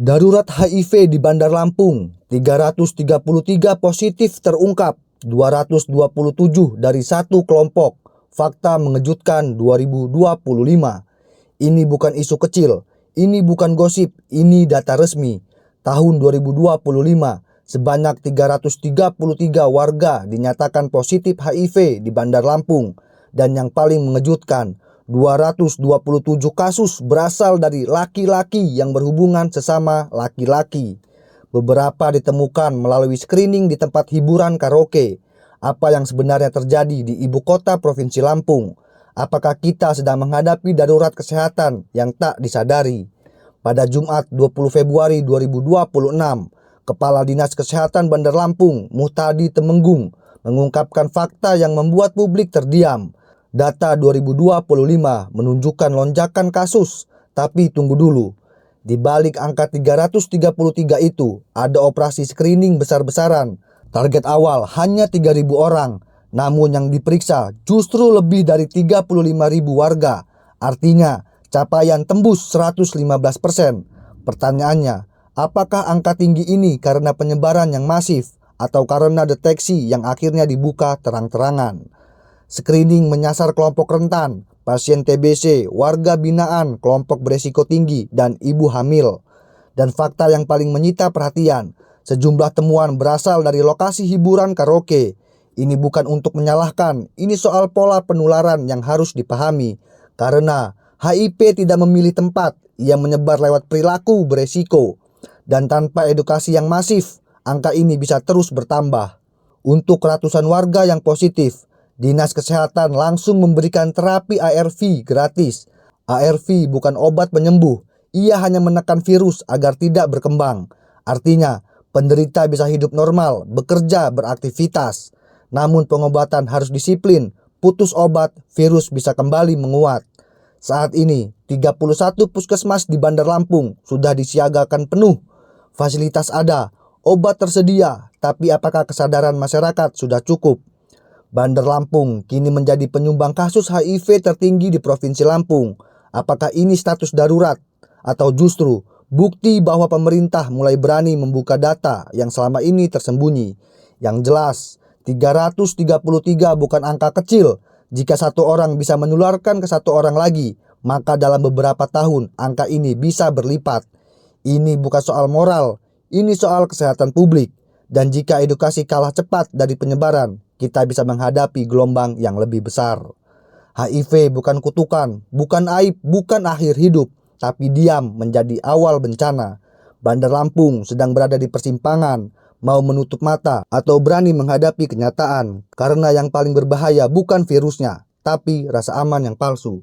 Darurat HIV di Bandar Lampung, 333 positif terungkap, 227 dari satu kelompok. Fakta mengejutkan 2025. Ini bukan isu kecil, ini bukan gosip, ini data resmi. Tahun 2025, sebanyak 333 warga dinyatakan positif HIV di Bandar Lampung. Dan yang paling mengejutkan, 227 kasus berasal dari laki-laki yang berhubungan sesama laki-laki. Beberapa ditemukan melalui screening di tempat hiburan karaoke. Apa yang sebenarnya terjadi di ibu kota Provinsi Lampung? Apakah kita sedang menghadapi darurat kesehatan yang tak disadari? Pada Jumat 20 Februari 2026, Kepala Dinas Kesehatan Bandar Lampung, Muhtadi Temenggung, mengungkapkan fakta yang membuat publik terdiam. Data 2025 menunjukkan lonjakan kasus, tapi tunggu dulu. Di balik angka 333 itu, ada operasi screening besar-besaran. Target awal hanya 3.000 orang, namun yang diperiksa justru lebih dari 35.000 warga. Artinya, capaian tembus 115%. Pertanyaannya, apakah angka tinggi ini karena penyebaran yang masif atau karena deteksi yang akhirnya dibuka terang-terangan? Screening menyasar kelompok rentan, pasien TBC, warga binaan, kelompok beresiko tinggi, dan ibu hamil. Dan fakta yang paling menyita perhatian, sejumlah temuan berasal dari lokasi hiburan karaoke. Ini bukan untuk menyalahkan, ini soal pola penularan yang harus dipahami. Karena HIV tidak memilih tempat, ia menyebar lewat perilaku beresiko. Dan tanpa edukasi yang masif, angka ini bisa terus bertambah. Untuk ratusan warga yang positif, Dinas Kesehatan langsung memberikan terapi ARV gratis. ARV bukan obat penyembuh, ia hanya menekan virus agar tidak berkembang. Artinya, penderita bisa hidup normal, bekerja, beraktivitas. Namun pengobatan harus disiplin, putus obat, virus bisa kembali menguat. Saat ini, 31 puskesmas di Bandar Lampung sudah disiagakan penuh. Fasilitas ada, obat tersedia, tapi apakah kesadaran masyarakat sudah cukup? Bandar Lampung kini menjadi penyumbang kasus HIV tertinggi di Provinsi Lampung. Apakah ini status darurat? Atau justru bukti bahwa pemerintah mulai berani membuka data yang selama ini tersembunyi? Yang jelas, 333 bukan angka kecil. Jika satu orang bisa menularkan ke satu orang lagi, maka dalam beberapa tahun angka ini bisa berlipat. Ini bukan soal moral, ini soal kesehatan publik. Dan jika edukasi kalah cepat dari penyebaran, kita bisa menghadapi gelombang yang lebih besar. HIV bukan kutukan, bukan aib, bukan akhir hidup, tapi diam menjadi awal bencana. Bandar Lampung sedang berada di persimpangan, mau menutup mata atau berani menghadapi kenyataan. Karena yang paling berbahaya bukan virusnya, tapi rasa aman yang palsu.